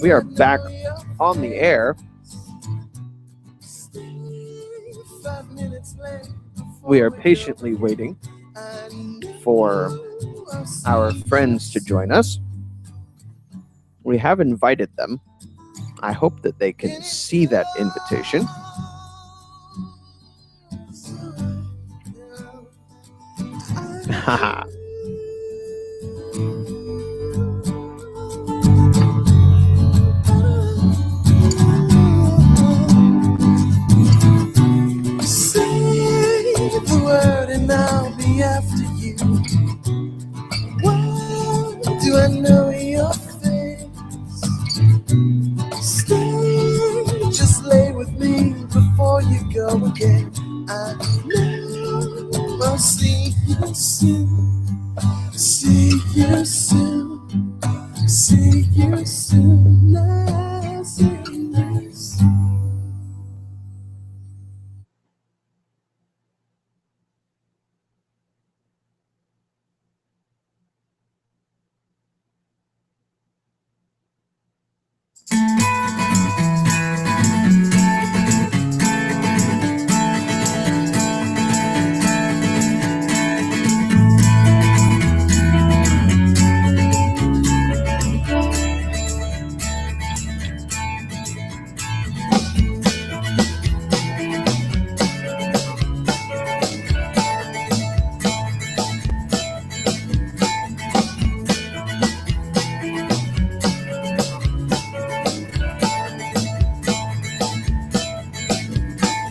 We are back on the air. We are patiently waiting for our friends to join us. We have invited them. I hope that they can see that invitation. Haha. Say the word and I'll be after you. Why do I know your face? Stay, just lay with me before you go again. I know I'll see you soon. See you soon. See you soon. I'll see you soon.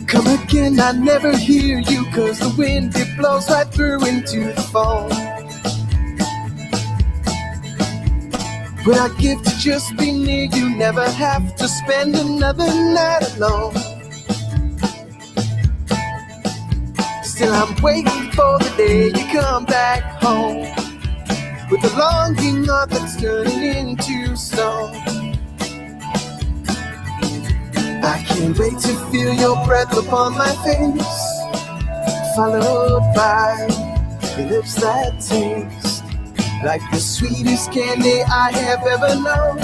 Come again, I never hear you, 'cause the wind, it blows right through into the phone. When I give to just be near you, never have to spend another night alone. Still I'm waiting for the day you come back home, with the longing heart that's turning into stone. I can't wait to feel your breath upon my face, followed by your lips that taste like the sweetest candy I have ever known.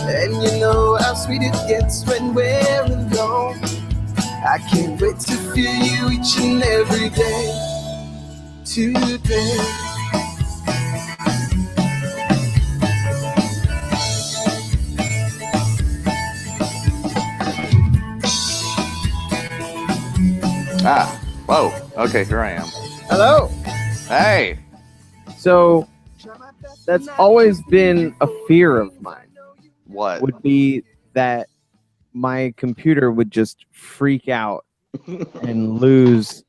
And you know how sweet it gets when we're alone. I can't wait to feel you each and every day today. Whoa. Okay, here I am. Hello. Hey. So that's always been a fear of mine. What? Would be that my computer would just freak out and lose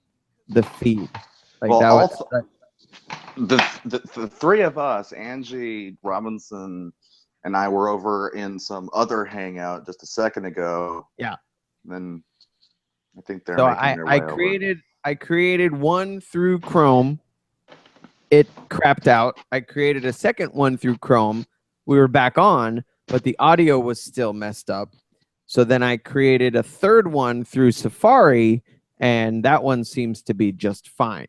the feed. Like Well, that also, was, the three of us, Angie, Robinson, and I were over in some other hangout just a second ago. Yeah. Then I think they're so making their way over. I created one through Chrome. It crapped out. I created a second one through Chrome. We were back on, but the audio was still messed up. So then I created a third one through Safari, and that one seems to be just fine.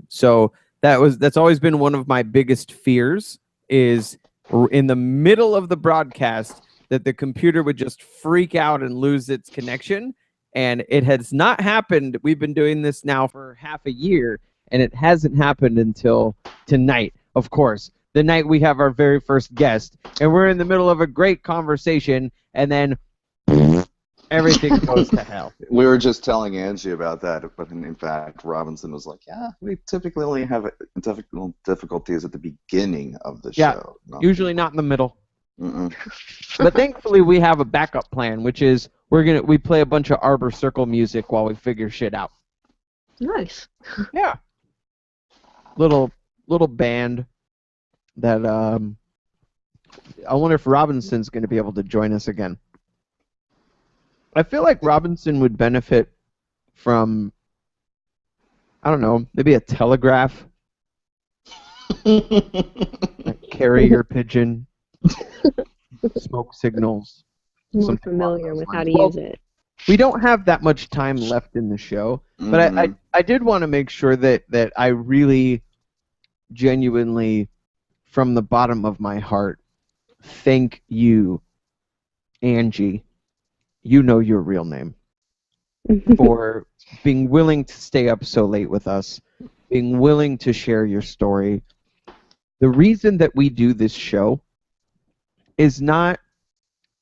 So that's always been one of my biggest fears, is in the middle of the broadcast that the computer would just freak out and lose its connection. And it has not happened. We've been doing this now for half a year, and it hasn't happened until tonight, of course, the night we have our very first guest, and we're in the middle of a great conversation, and then everything goes to hell. We were just telling Angie about that, but in fact, Robinson was like, yeah, we typically only have technical difficulties at the beginning of the show. Usually not in the middle. Mm-mm. But thankfully, we have a backup plan, which is we play a bunch of Arbor Circle music while we figure shit out. Nice. Yeah. Little band that I wonder if Robinson's going to be able to join us again. I feel like Robinson would benefit from, I don't know, maybe a telegraph. Like carrier pigeon. Smoke signals. More familiar with how to use it. We don't have that much time left in the show, but I did want to make sure that I really genuinely from the bottom of my heart, thank you, Angie. You know your real name. For being willing to stay up so late with us, being willing to share your story. The reason that we do this show is not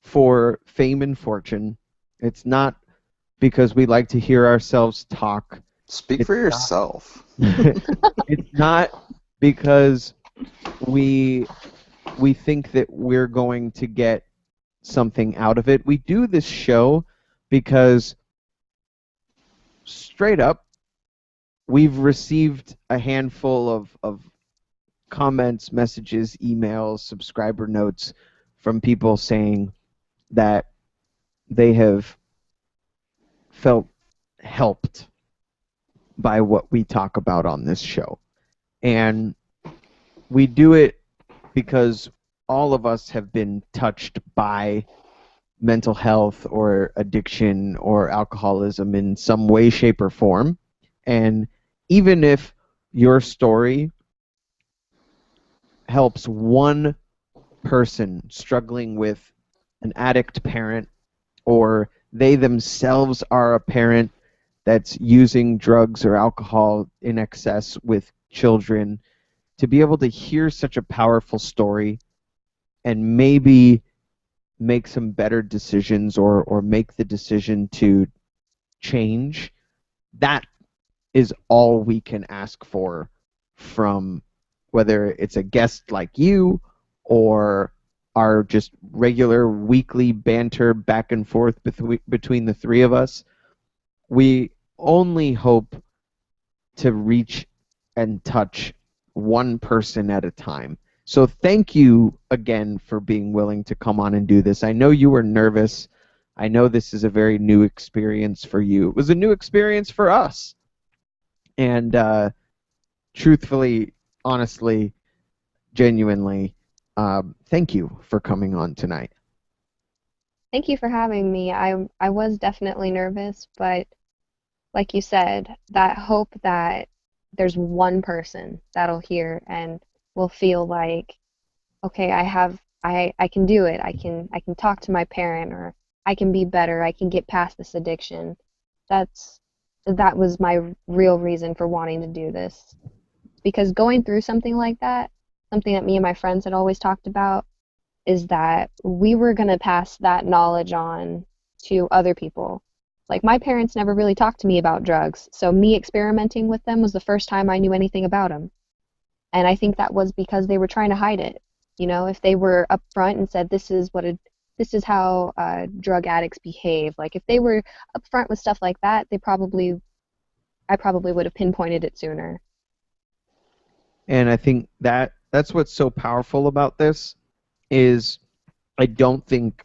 for fame and fortune. It's not because we like to hear ourselves talk. Speak for yourself. It's not because we think that we're going to get something out of it. We do this show because straight up, we've received a handful of comments, messages, emails, subscriber notes from people saying that they have felt helped by what we talk about on this show. And we do it because all of us have been touched by mental health or addiction or alcoholism in some way, shape, or form. And even if your story helps one person struggling with an addict parent, or they themselves are a parent that's using drugs or alcohol in excess with children, to be able to hear such a powerful story and maybe make some better decisions or make the decision to change, that is all we can ask for from whether it's a guest like you or our just regular weekly banter back and forth between the three of us. We only hope to reach and touch one person at a time. So thank you again for being willing to come on and do this. I know you were nervous. I know this is a very new experience for you. It was a new experience for us. And truthfully, honestly, genuinely, thank you for coming on tonight. Thank you for having me. I was definitely nervous, but like you said, that hope that there's one person that'll hear and will feel like, okay, I can do it. I can talk to my parent, or I can be better. I can get past this addiction. That was my real reason for wanting to do this. Because going through something like that, something that me and my friends had always talked about, is that we were going to pass that knowledge on to other people. Like, my parents never really talked to me about drugs, so me experimenting with them was the first time I knew anything about them. And I think that was because they were trying to hide it. You know, if they were upfront and said, this is how drug addicts behave. Like, if they were upfront with stuff like that, I probably would have pinpointed it sooner. And I think that's what's so powerful about this is I don't think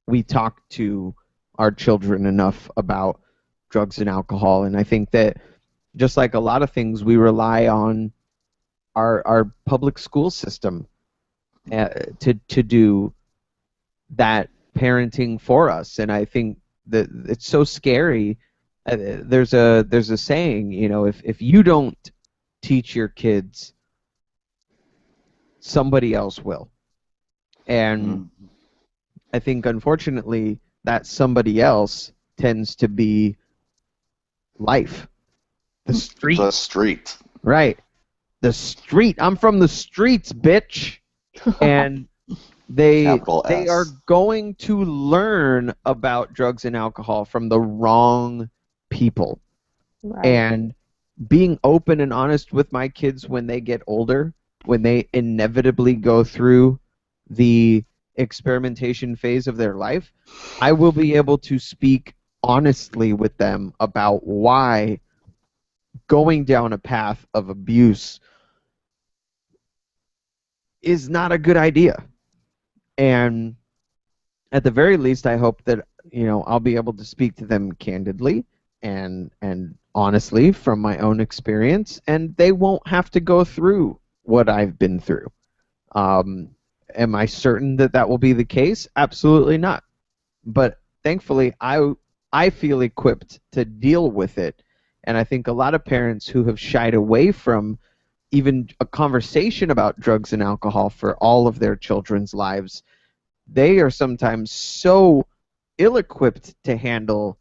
we talk to our children enough about drugs and alcohol. And I think that just like a lot of things, we rely on our public school system to do that parenting for us. And I think that it's so scary. There's a saying, you know, if you don't teach your kids, somebody else will. And I think, unfortunately, that somebody else tends to be life. The street. The street. Right. The street. I'm from the streets, bitch. And they are going to learn about drugs and alcohol from the wrong people. Right. And being open and honest with my kids when they get older, when they inevitably go through the experimentation phase of their life, I will be able to speak honestly with them about why going down a path of abuse is not a good idea. And at the very least, I hope that, you know, I'll be able to speak to them candidly and honestly from my own experience, and they won't have to go through what I've been through. Am I certain that that will be the case? Absolutely not. But thankfully, I feel equipped to deal with it. And I think a lot of parents who have shied away from even a conversation about drugs and alcohol for all of their children's lives, they are sometimes so ill-equipped to handle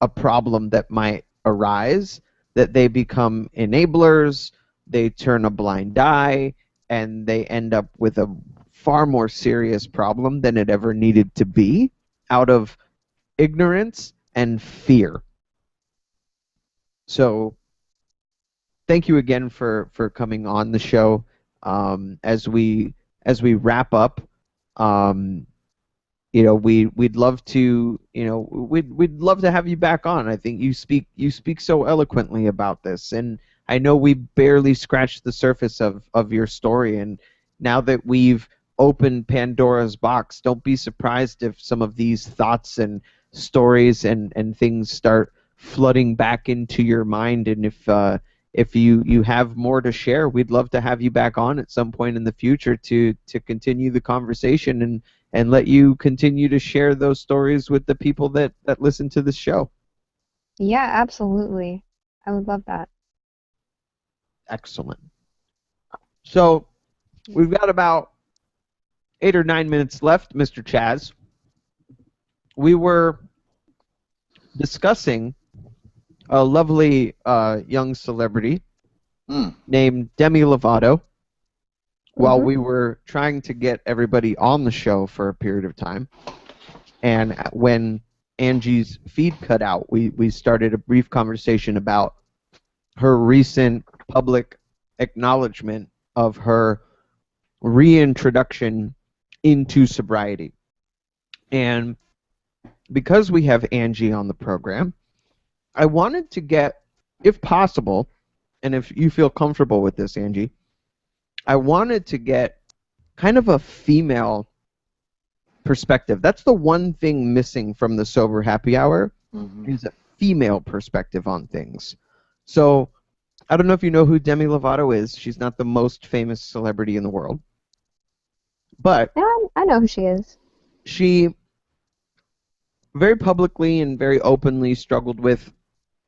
a problem that might arise that they become enablers, they turn a blind eye, and they end up with a far more serious problem than it ever needed to be out of ignorance and fear. So thank you again for coming on the show. As we wrap up, we'd love to we'd love to have you back on. I think you speak so eloquently about this, and I know we barely scratched the surface of your story. And now that we've opened Pandora's box, don't be surprised if some of these thoughts and stories and things start flooding back into your mind. And if you have more to share, we'd love to have you back on at some point in the future to continue the conversation and let you continue to share those stories with the people that listen to this show. Yeah, absolutely. I would love that. Excellent. So we've got about 8 or 9 minutes left, Mr. Chaz. We were discussing a lovely young celebrity named Demi Lovato while we were trying to get everybody on the show for a period of time. And when Angie's feed cut out, we started a brief conversation about her recent public acknowledgement of her reintroduction into sobriety. And because we have Angie on the program, I wanted to get, if possible, and if you feel comfortable with this, Angie, I wanted to get kind of a female perspective. That's the one thing missing from the Sober Happy Hour, is a female perspective on things. So I don't know if you know who Demi Lovato is. She's not the most famous celebrity in the world. But Yeah, I know who she is. She very publicly and very openly struggled with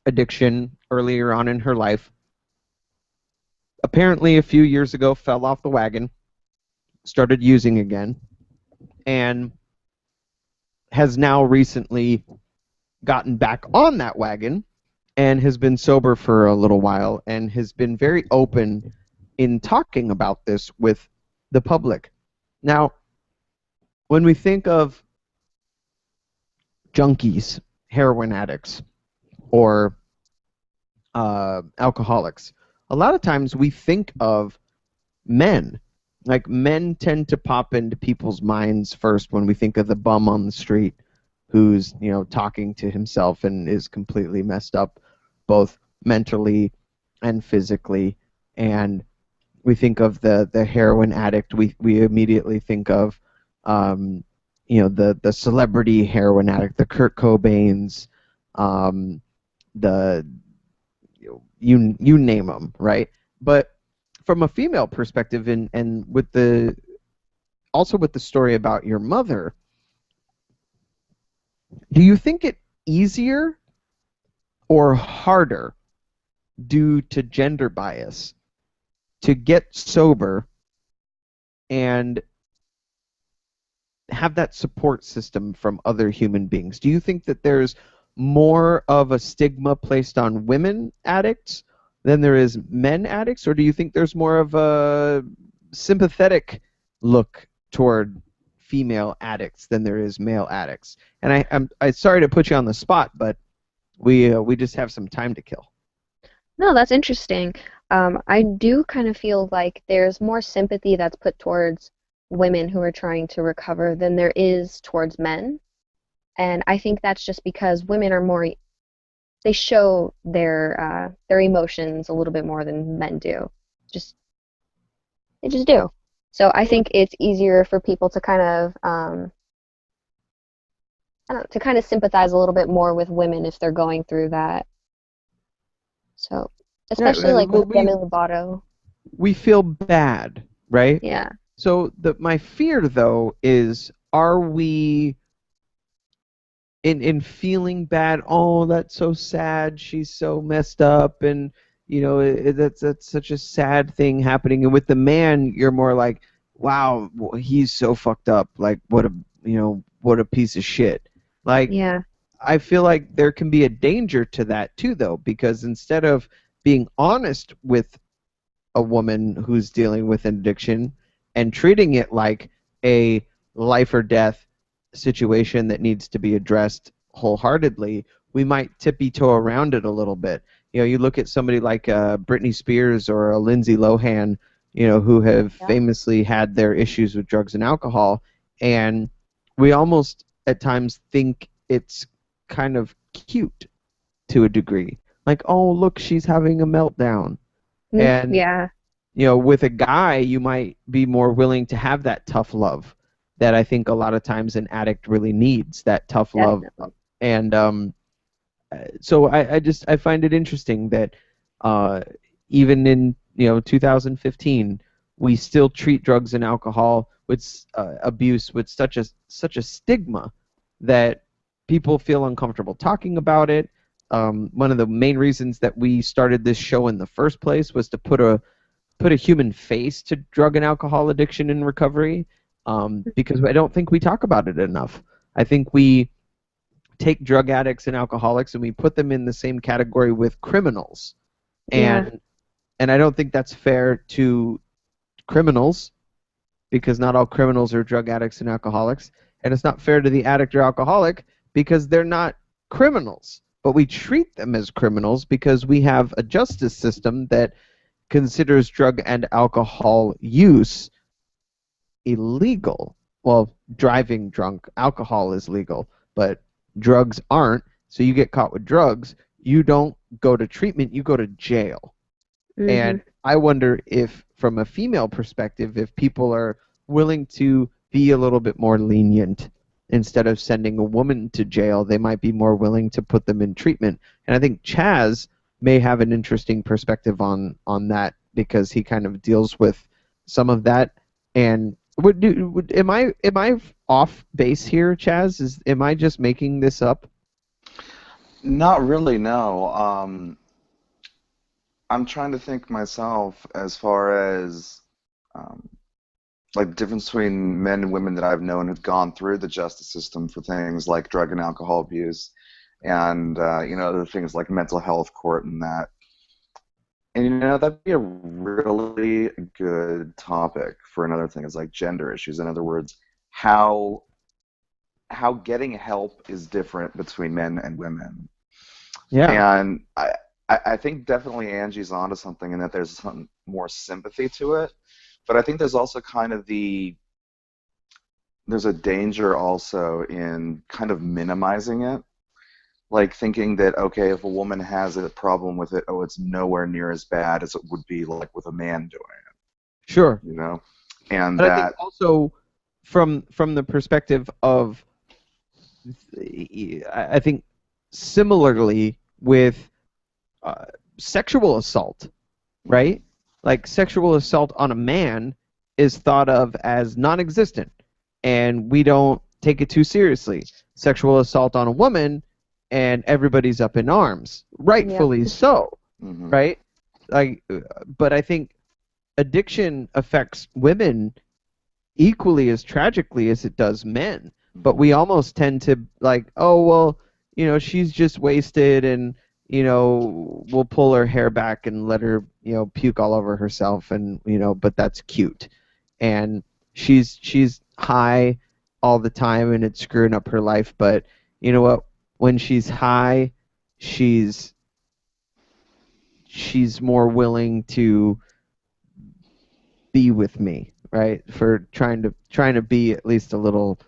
addiction earlier on in her life. Apparently, a few years ago, fell off the wagon, started using again, and has now recently gotten back on that wagon and has been sober for a little while and has been very open in talking about this with the public. Now, when we think of junkies, heroin addicts, or alcoholics, a lot of times we think of men. Like, men tend to pop into people's minds first when we think of the bum on the street who's, talking to himself and is completely messed up, both mentally and physically. And we think of the heroin addict. We immediately think of, the celebrity heroin addict, the Kurt Cobains, you name them, right? But from a female perspective, and also with the story about your mother, do you think it easier or harder due to gender bias to get sober and have that support system from other human beings? Do you think that there's more of a stigma placed on women addicts than there is men addicts, or do you think there's more of a sympathetic look toward female addicts than there is male addicts? And I'm sorry to put you on the spot, but we just have some time to kill. No, that's interesting. I do kind of feel like there's more sympathy that's put towards women who are trying to recover than there is towards men. And I think that's just because women are more, they show their emotions a little bit more than men do. They just do. So I think it's easier for people to kind of, to kind of sympathize a little bit more with women if they're going through that. So, especially like with Demi Lovato. We feel bad, right? Yeah. So my fear, though, is, are we in feeling bad? Oh, that's so sad. She's so messed up, and that's such a sad thing happening. And with the man, you're more like, wow, he's so fucked up. Like, what a piece of shit. Like, Yeah. I feel like there can be a danger to that too, though, because instead of being honest with a woman who's dealing with an addiction and treating it like a life or death situation that needs to be addressed wholeheartedly, we might tippy-toe around it a little bit. You look at somebody like Britney Spears or a Lindsay Lohan, who have Yeah. famously had their issues with drugs and alcohol, and we almost at times think it's kind of cute to a degree. Like, oh, look, she's having a meltdown. And Yeah. with a guy, you might be more willing to have that tough love that I think a lot of times an addict really needs, that tough love. Definitely. And so I find it interesting that even in 2015, we still treat drugs and alcohol with abuse with such a stigma that people feel uncomfortable talking about it. One of the main reasons that we started this show in the first place was to put a human face to drug and alcohol addiction and recovery, because I don't think we talk about it enough. I think we take drug addicts and alcoholics and we put them in the same category with criminals, and I don't think that's fair to criminals, because not all criminals are drug addicts and alcoholics, and it's not fair to the addict or alcoholic because they're not criminals, but we treat them as criminals because we have a justice system that considers drug and alcohol use illegal. Well, driving drunk, alcohol is legal, but drugs aren't. So you get caught with drugs, you don't go to treatment, you go to jail. And I wonder if, from a female perspective, if people are willing to be a little bit more lenient. Instead of sending a woman to jail, they might be more willing to put them in treatment. And I think Chaz may have an interesting perspective on that, because he kind of deals with some of that. And am I off base here, Chaz? Am I just making this up? Not really, no. I'm trying to think myself as far as like the difference between men and women that I've known who've gone through the justice system for things like drug and alcohol abuse, and other things like mental health court and that. And that'd be a really good topic for another thing, is like gender issues. In other words, how getting help is different between men and women. Yeah. And I think definitely Angie's onto something in that there's some more sympathy to it. But I think there's also kind of there's a danger also in kind of minimizing it. Like thinking that, okay, if a woman has a problem with it, it's nowhere near as bad as it would be like with a man doing it. Sure. And but that I think also from the perspective of, I think similarly with sexual assault, right? Like sexual assault on a man is thought of as non-existent, and we don't take it too seriously. Sexual assault on a woman, and everybody's up in arms, rightfully so, right? But I think addiction affects women equally as tragically as it does men. But we almost tend to like, oh well, she's just wasted, and we'll pull her hair back and let her, puke all over herself, and but that's cute, and she's high all the time, and it's screwing up her life. But you know what? When she's high, she's more willing to be with me, right? For trying to be at least a little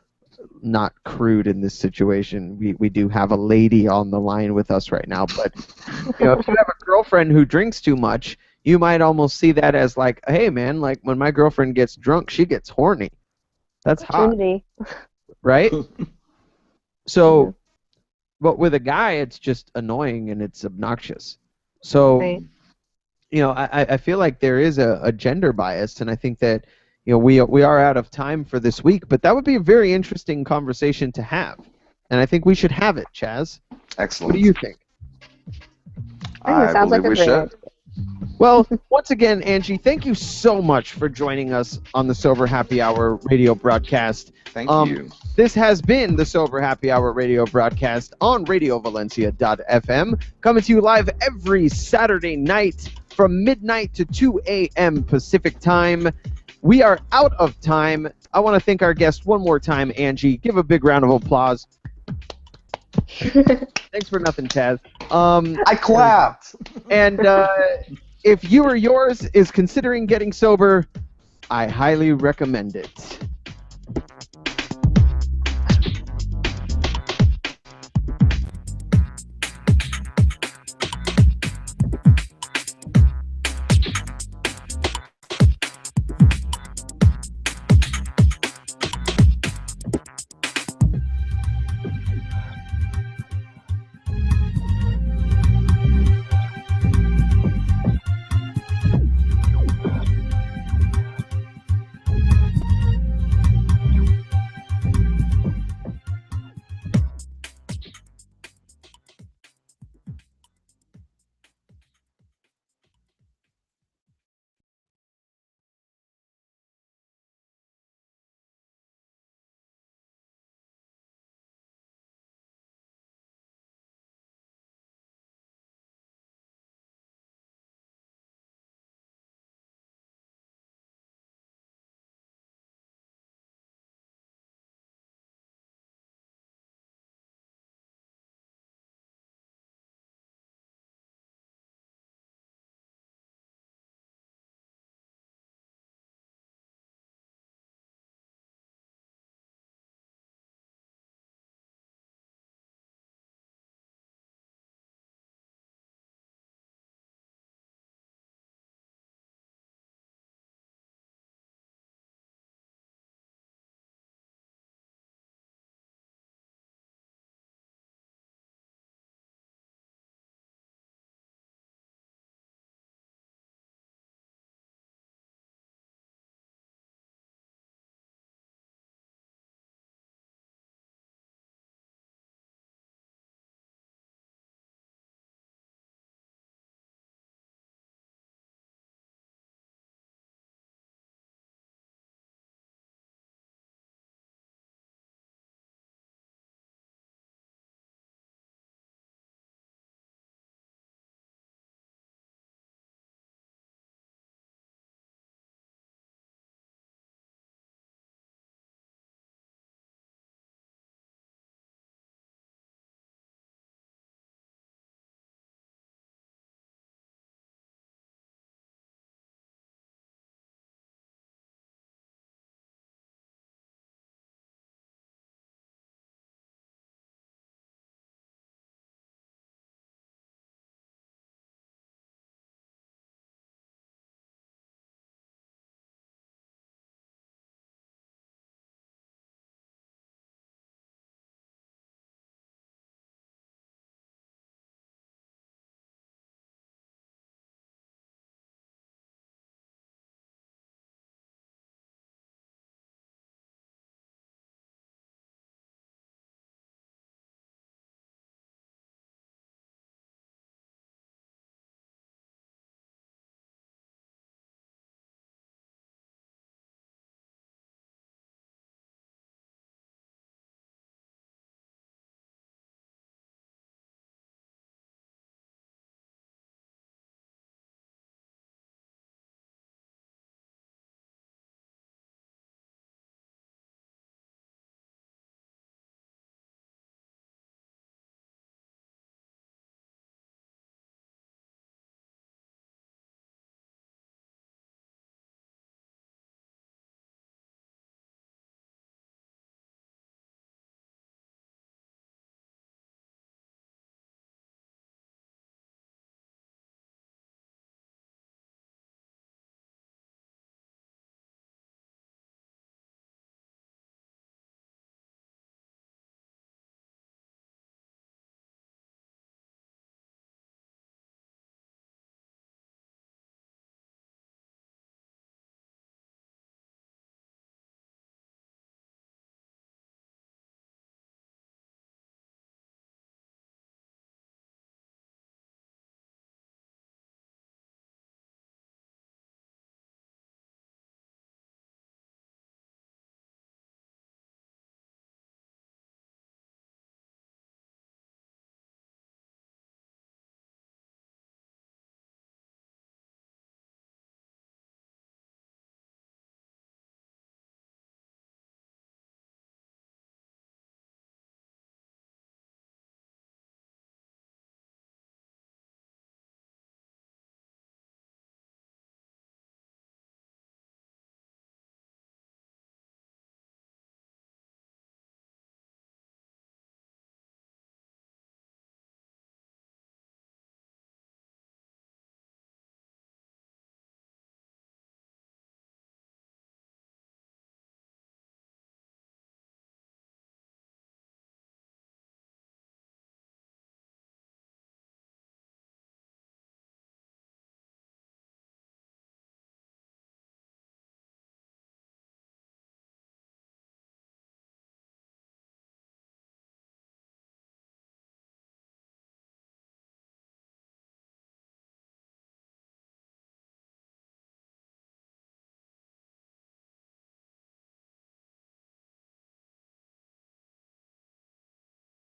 not crude in this situation. We do have a lady on the line with us right now, but if you have a girlfriend who drinks too much, you might almost see that as like, hey man, like when my girlfriend gets drunk, she gets horny. That's hot, right? So, but with a guy, it's just annoying and it's obnoxious. So, I feel like there is a gender bias, and I think that we are out of time for this week, but that would be a very interesting conversation to have, and I think we should have it, Chaz. Excellent. What do you think? I think it sounds like a great idea. Well, once again, Angie, thank you so much for joining us on the Sober Happy Hour radio broadcast. Thank you. This has been the Sober Happy Hour radio broadcast on RadioValencia.fm, coming to you live every Saturday night from midnight to 2 a.m. Pacific time. We are out of time. I want to thank our guest one more time, Angie. Give a big round of applause. Thanks for nothing, Taz. I clapped. And if you or yours is considering getting sober, I highly recommend it.